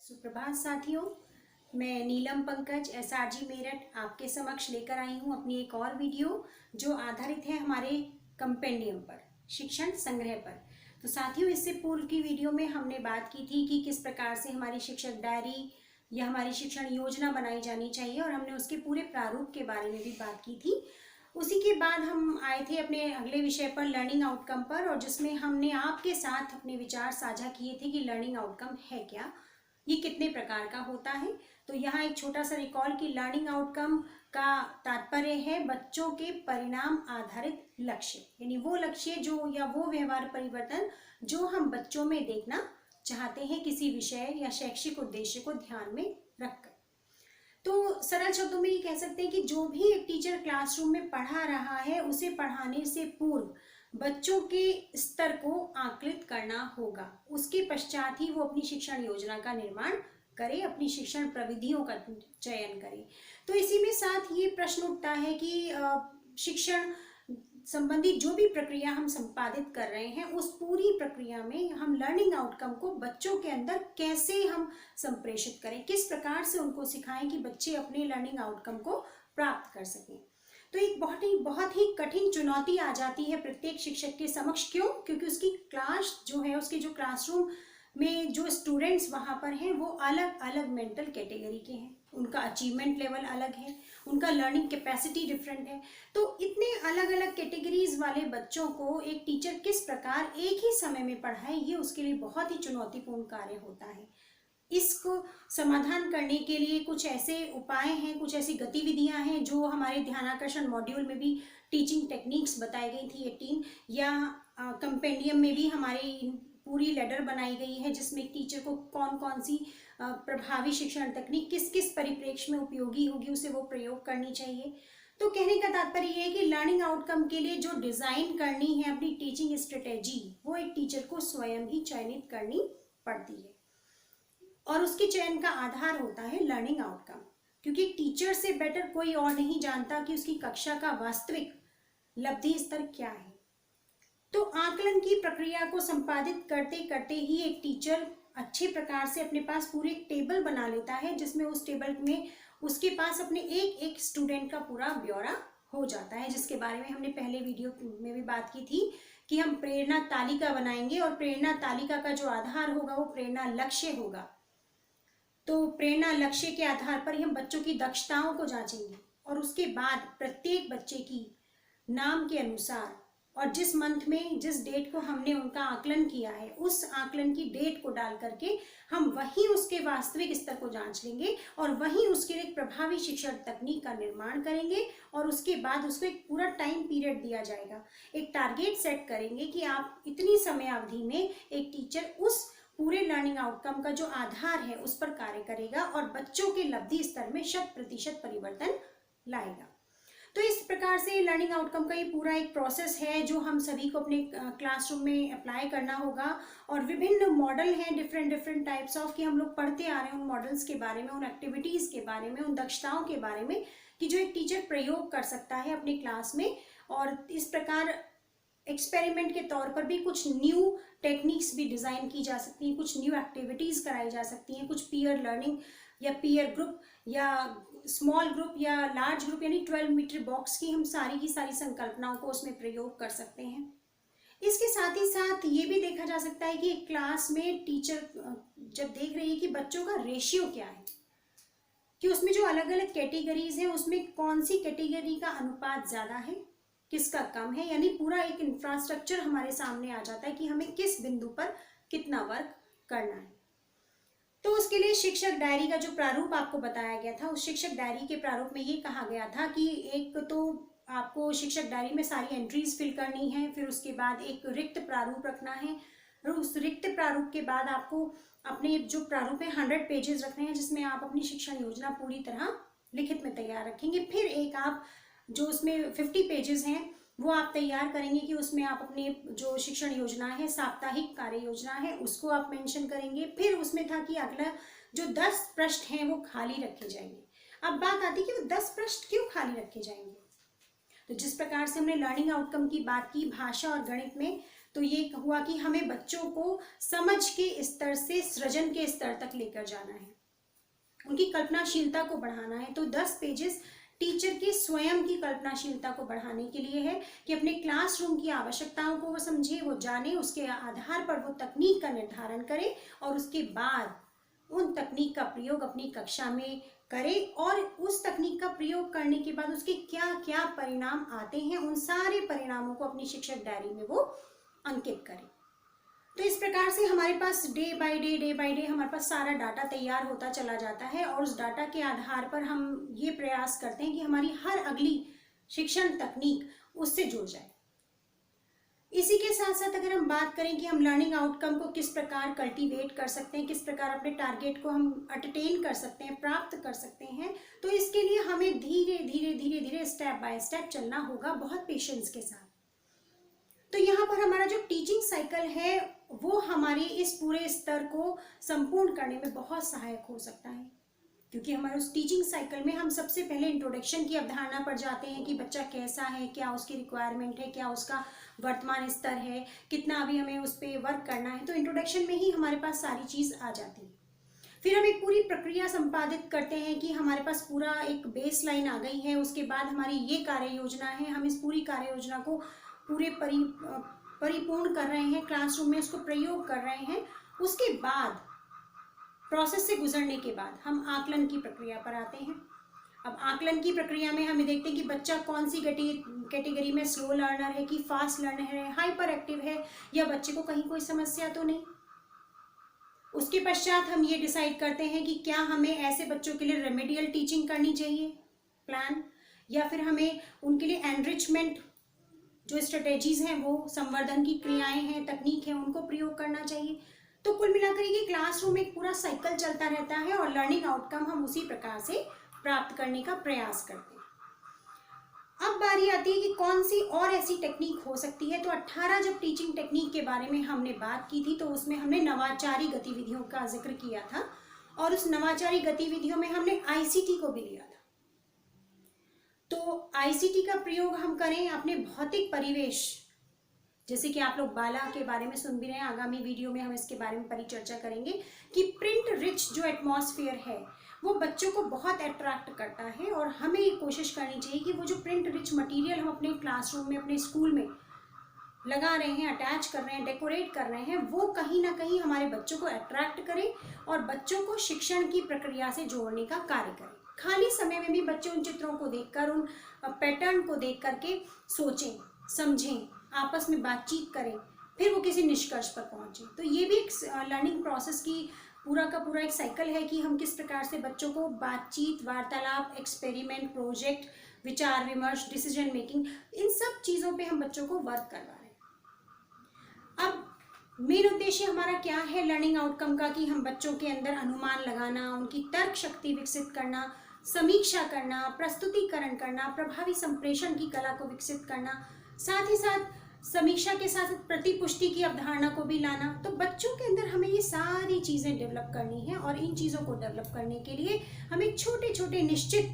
सुप्रभात साथियों, मैं नीलम पंकज एसआरजी मेरठ आपके समक्ष लेकर आई हूँ अपनी एक और वीडियो जो आधारित है हमारे कंपेंडियम पर, शिक्षण संग्रह पर। तो साथियों, इससे पूर्व की वीडियो में हमने बात की थी कि किस प्रकार से हमारी शिक्षक डायरी या हमारी शिक्षण योजना बनाई जानी चाहिए और हमने उसके पूरे प्रारूप के बारे में भी बात की थी। उसी के बाद हम आए थे अपने अगले विषय पर, लर्निंग आउटकम पर, और जिसमें हमने आपके साथ अपने विचार साझा किए थे कि लर्निंग आउटकम है क्या, ये कितने प्रकार का होता है। तो यहाँ एक छोटा सा रिकॉल कि लर्निंग आउटकम का तात्पर्य है बच्चों के परिणाम आधारित लक्ष्य, यानी वो लक्ष्य जो या वो व्यवहार परिवर्तन जो हम बच्चों में देखना चाहते हैं किसी विषय या शैक्षिक उद्देश्य को ध्यान में रखकर। तो सरल शब्दों में ये कह सकते हैं कि जो भी एक टीचर क्लासरूम में पढ़ा रहा है उसे पढ़ाने से पूर्व बच्चों के स्तर को आकलित करना होगा। उसके पश्चात ही वो अपनी शिक्षण योजना का निर्माण करे, अपनी शिक्षण प्रविधियों का चयन करे। तो इसी में साथ ये प्रश्न उठता है कि शिक्षण संबंधी जो भी प्रक्रिया हम संपादित कर रहे हैं उस पूरी प्रक्रिया में हम लर्निंग आउटकम को बच्चों के अंदर कैसे हम संप्रेषित करें, किस प्रकार से उनको सिखाएं कि बच्चे अपने लर्निंग आउटकम को प्राप्त कर सकें। तो एक बहुत ही कठिन चुनौती आ जाती है प्रत्येक शिक्षक के समक्ष। क्यों? क्योंकि उसकी क्लास जो है, उसके जो क्लासरूम में जो स्टूडेंट्स वहाँ पर हैं वो अलग अलग मेंटल कैटेगरी के हैं, उनका अचीवमेंट लेवल अलग है, उनका लर्निंग कैपेसिटी डिफरेंट है। तो इतने अलग अलग कैटेगरीज वाले बच्चों को एक टीचर किस प्रकार एक ही समय में पढ़ाए, ये उसके लिए बहुत ही चुनौतीपूर्ण कार्य होता है। इसको समाधान करने के लिए कुछ ऐसे उपाय हैं, कुछ ऐसी गतिविधियां हैं जो हमारे ध्यानाकर्षण मॉड्यूल में भी टीचिंग टेक्निक्स बताई गई थी 18, या कंपेंडियम में भी हमारी पूरी लेडर बनाई गई है जिसमें टीचर को कौन कौन सी प्रभावी शिक्षण तकनीक किस किस परिप्रेक्ष्य में उपयोगी होगी उसे वो प्रयोग करनी चाहिए। तो कहने का तात्पर्य ये है कि लर्निंग आउटकम के लिए जो डिजाइन करनी है अपनी टीचिंग स्ट्रेटेजी, वो एक टीचर को स्वयं ही चयनित करनी पड़ती है और उसके चयन का आधार होता है लर्निंग आउटकम, क्योंकि टीचर से बेटर कोई और नहीं जानता कि उसकी कक्षा का वास्तविक लब्धि स्तर क्या है। तो आकलन की प्रक्रिया को संपादित करते करते ही एक टीचर अच्छे प्रकार से अपने पास पूरे एक टेबल बना लेता है जिसमें उस टेबल में उसके पास अपने एक एक स्टूडेंट का पूरा ब्यौरा हो जाता है, जिसके बारे में हमने पहले वीडियो में भी बात की थी कि हम प्रेरणा तालिका बनाएंगे और प्रेरणा तालिका का जो आधार होगा वो प्रेरणा लक्ष्य होगा। तो प्रेरणा लक्ष्य के आधार पर ही हम बच्चों की दक्षताओं को जांचेंगे और उसके बाद प्रत्येक बच्चे की नाम के अनुसार और जिस मंथ में जिस डेट को हमने उनका आकलन किया है उस आकलन की डेट को डाल करके हम वहीं उसके वास्तविक स्तर को जांच लेंगे और वहीं उसके लिए एक प्रभावी शिक्षण तकनीक का निर्माण करेंगे और उसके बाद उसको एक पूरा टाइम पीरियड दिया जाएगा। एक टारगेट सेट करेंगे कि आप इतनी समय अवधि में एक टीचर उस पूरे लर्निंग आउटकम का जो आधार है उस पर कार्य करेगा और बच्चों के लब्धि स्तर में 100% परिवर्तन लाएगा। तो इस प्रकार से लर्निंग आउटकम का ये पूरा एक प्रोसेस है जो हम सभी को अपने क्लासरूम में अप्लाई करना होगा। और विभिन्न मॉडल हैं, डिफरेंट टाइप्स ऑफ, कि हम लोग पढ़ते आ रहे हैं उन मॉडल्स के बारे में, उन एक्टिविटीज़ के बारे में, उन दक्षताओं के बारे में कि जो एक टीचर प्रयोग कर सकता है अपने क्लास में। और इस प्रकार एक्सपेरिमेंट के तौर पर भी कुछ न्यू टेक्निक्स भी डिज़ाइन की जा सकती हैं, कुछ न्यू एक्टिविटीज़ कराई जा सकती हैं, कुछ पीयर लर्निंग या पीयर ग्रुप या स्मॉल ग्रुप या लार्ज ग्रुप, यानी 12 मीटर बॉक्स की हम सारी की सारी संकल्पनाओं को उसमें प्रयोग कर सकते हैं। इसके साथ ही साथ ये भी देखा जा सकता है कि एक क्लास में टीचर जब देख रही है कि बच्चों का रेशियो क्या है, कि उसमें जो अलग अलग कैटेगरीज हैं उसमें कौन सी कैटेगरी का अनुपात ज़्यादा है, किसका कम है, यानी पूरा एक इंफ्रास्ट्रक्चर हमारे सामने आ जाता है कि हमें किस बिंदु पर कितना वर्क करना है। तो उसके लिए शिक्षक डायरी का जो प्रारूप आपको बताया गया था, उस शिक्षक डायरी के प्रारूप में ये कहा गया था कि एक तो आपको शिक्षक डायरी में सारी एंट्रीज फिल करनी है, फिर उसके बाद एक रिक्त प्रारूप रखना है और उस रिक्त प्रारूप के बाद आपको अपने जो प्रारूप है 100 पेजेस रखने हैं जिसमें आप अपनी शिक्षण योजना पूरी तरह लिखित में तैयार रखेंगे। फिर एक आप जो उसमें 50 पेजेस हैं वो आप तैयार करेंगे कि उसमें आप अपने जो शिक्षण योजना है, साप्ताहिक कार्य योजना है, उसको आप मेंशन करेंगे। फिर उसमें था कि अगला जो 10 पृष्ठ हैं वो खाली रखे जाएंगे। अब बात आती है कि वो 10 पृष्ठ क्यों खाली रखे जाएंगे। तो जिस प्रकार से हमने लर्निंग आउटकम की बात की भाषा और गणित में, तो ये हुआ कि हमें बच्चों को समझ के स्तर से सृजन के स्तर तक लेकर जाना है, उनकी कल्पनाशीलता को बढ़ाना है। तो 10 पेजेस टीचर की स्वयं की कल्पनाशीलता को बढ़ाने के लिए है कि अपने क्लासरूम की आवश्यकताओं को वो समझे, वो जाने, उसके आधार पर वो तकनीक का निर्धारण करे और उसके बाद उन तकनीक का प्रयोग अपनी कक्षा में करे और उस तकनीक का प्रयोग करने के बाद उसके क्या क्या परिणाम आते हैं, उन सारे परिणामों को अपनी शिक्षक डायरी में वो अंकित करें। तो इस प्रकार से हमारे पास डे बाय डे हमारे पास सारा डाटा तैयार होता चला जाता है और उस डाटा के आधार पर हम ये प्रयास करते हैं कि हमारी हर अगली शिक्षण तकनीक उससे जुड़ जाए। इसी के साथ साथ अगर हम बात करें कि हम लर्निंग आउटकम को किस प्रकार कल्टीवेट कर सकते हैं, किस प्रकार अपने टारगेट को हम अटेन कर सकते हैं, प्राप्त कर सकते हैं, तो इसके लिए हमें धीरे धीरे स्टेप बाय स्टेप चलना होगा, बहुत पेशेंस के साथ। तो यहाँ पर हमारा जो टीचिंग साइकिल है वो हमारे इस पूरे स्तर को संपूर्ण करने में बहुत सहायक हो सकता है, क्योंकि हमारे उस टीचिंग साइकिल में हम सबसे पहले इंट्रोडक्शन की अवधारणा पर जाते हैं कि बच्चा कैसा है, क्या उसकी रिक्वायरमेंट है, क्या उसका वर्तमान स्तर है, कितना अभी हमें उस पर वर्क करना है। तो इंट्रोडक्शन में ही हमारे पास सारी चीज़ आ जाती है। फिर हम एक पूरी प्रक्रिया संपादित करते हैं कि हमारे पास पूरा एक बेस लाइन आ गई है, उसके बाद हमारी ये कार्य योजना है, हम इस पूरी कार्य योजना को पूरे परिपूर्ण कर रहे हैं, क्लासरूम में उसको प्रयोग कर रहे हैं। उसके बाद प्रोसेस से गुजरने के बाद हम आकलन की प्रक्रिया पर आते हैं। अब आकलन की प्रक्रिया में हमें देखते हैं कि बच्चा कौन सी कैटेगरी में स्लो लर्नर है कि फास्ट लर्नर है, हाइपर एक्टिव है, या बच्चे को कहीं कोई समस्या तो नहीं। उसके पश्चात हम ये डिसाइड करते हैं कि क्या हमें ऐसे बच्चों के लिए रेमेडियल टीचिंग करनी चाहिए प्लान, या फिर हमें उनके लिए एनरिचमेंट जो स्ट्रेटेजीज हैं, वो संवर्धन की क्रियाएं हैं, तकनीक है, उनको प्रयोग करना चाहिए। तो कुल मिलाकर ये क्लासरूम एक पूरा साइकिल चलता रहता है और लर्निंग आउटकम हम उसी प्रकार से प्राप्त करने का प्रयास करते हैं। अब बारी आती है कि कौन सी और ऐसी टेक्निक हो सकती है। तो 18 जब टीचिंग टेक्निक के बारे में हमने बात की थी तो उसमें हमने नवाचारी गतिविधियों का जिक्र किया था और उस नवाचारी गतिविधियों में हमने आईसीटी को भी लिया था। तो आईसीटी का प्रयोग हम करें अपने भौतिक परिवेश, जैसे कि आप लोग बाला के बारे में सुन भी रहे हैं, आगामी वीडियो में हम इसके बारे में परिचर्चा करेंगे कि प्रिंट रिच जो एटमॉस्फेयर है वो बच्चों को बहुत अट्रैक्ट करता है और हमें ये कोशिश करनी चाहिए कि वो जो प्रिंट रिच मटेरियल हम अपने क्लासरूम में, अपने स्कूल में लगा रहे हैं, अटैच कर रहे हैं, डेकोरेट कर रहे हैं, वो कहीं ना कहीं हमारे बच्चों को अट्रैक्ट करे और बच्चों को शिक्षण की प्रक्रिया से जोड़ने का कार्य करे। खाली समय में भी बच्चे उन चित्रों को देखकर, उन पैटर्न को देख करके सोचें, समझें, आपस में बातचीत करें, फिर वो किसी निष्कर्ष पर पहुंचे। तो ये भी एक लर्निंग प्रोसेस की पूरा का पूरा एक साइकिल है कि हम किस प्रकार से बच्चों को बातचीत, वार्तालाप, एक्सपेरिमेंट, प्रोजेक्ट, विचार विमर्श, डिसीजन मेकिंग, इन सब चीज़ों पे हम बच्चों को वर्क करवा रहे हैं। अब मेन उद्देश्य हमारा क्या है लर्निंग आउटकम का, कि हम बच्चों के अंदर अनुमान लगाना, उनकी तर्क शक्ति विकसित करना, समीक्षा करना, प्रस्तुतिकरण करना, प्रभावी संप्रेषण की कला को विकसित करना, साथ ही साथ समीक्षा के साथ प्रतिपुष्टि की अवधारणा को भी लाना। तो बच्चों के अंदर हमें ये सारी चीज़ें डेवलप करनी है और इन चीज़ों को डेवलप करने के लिए हमें छोटे छोटे निश्चित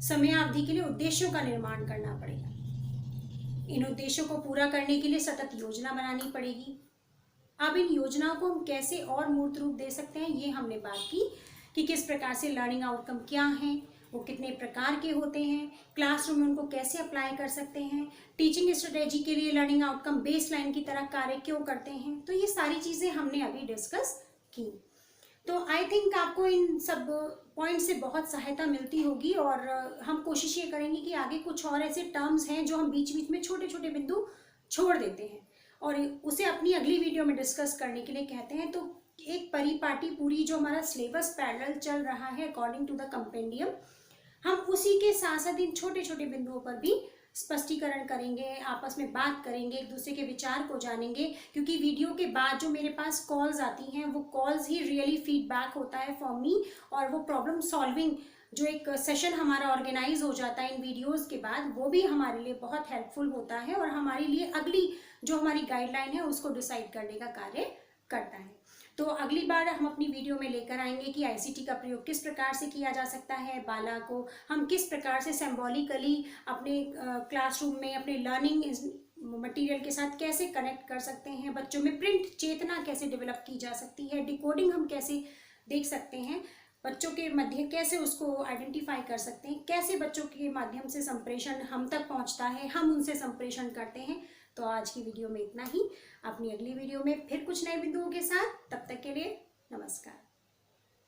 समयावधि के लिए उद्देश्यों का निर्माण करना पड़ेगा। इन उद्देश्यों को पूरा करने के लिए सतत योजना बनानी पड़ेगी। अब इन योजनाओं को हम कैसे और मूर्त रूप दे सकते हैं, ये हमने बात की कि किस प्रकार से लर्निंग आउटकम क्या हैं, वो कितने प्रकार के होते हैं, क्लासरूम में उनको कैसे अप्लाई कर सकते हैं, टीचिंग स्ट्रेटेजी के लिए लर्निंग आउटकम बेस लाइन की तरह कार्य क्यों करते हैं। तो ये सारी चीज़ें हमने अभी डिस्कस की। तो आई थिंक आपको इन सब पॉइंट से बहुत सहायता मिलती होगी और हम कोशिश ये करेंगे कि आगे कुछ और ऐसे टर्म्स हैं जो हम बीच बीच में छोटे छोटे बिंदु छोड़ देते हैं और उसे अपनी अगली वीडियो में डिस्कस करने के लिए कहते हैं। तो एक परिपाटी पूरी जो हमारा सिलेबस पैरेलल चल रहा है अकॉर्डिंग टू द कंपेंडियम, हम उसी के साथ साथ इन छोटे छोटे बिंदुओं पर भी स्पष्टीकरण करेंगे, आपस में बात करेंगे, एक दूसरे के विचार को जानेंगे, क्योंकि वीडियो के बाद जो मेरे पास कॉल्स आती हैं वो कॉल्स ही रियली फीडबैक होता है फॉर मी, और वो प्रॉब्लम सॉल्विंग जो एक सेशन हमारा ऑर्गेनाइज हो जाता है इन वीडियोस के बाद, वो भी हमारे लिए बहुत हेल्पफुल होता है और हमारे लिए अगली जो हमारी गाइडलाइन है उसको डिसाइड करने का कार्य करता है। तो अगली बार हम अपनी वीडियो में लेकर आएंगे कि आईसीटी का प्रयोग किस प्रकार से किया जा सकता है, बाला को हम किस प्रकार से सिंबॉलिकली अपने क्लासरूम में, अपने लर्निंग मटेरियल के साथ कैसे कनेक्ट कर सकते हैं, बच्चों में प्रिंट चेतना कैसे डेवलप की जा सकती है, डिकोडिंग हम कैसे देख सकते हैं, बच्चों के मध्य कैसे उसको आइडेंटिफाई कर सकते हैं, कैसे बच्चों के माध्यम से संप्रेषण हम तक पहुंचता है, हम उनसे संप्रेषण करते हैं। तो आज की वीडियो में इतना ही। अपनी अगली वीडियो में फिर कुछ नए बिंदुओं के साथ, तब तक के लिए नमस्कार।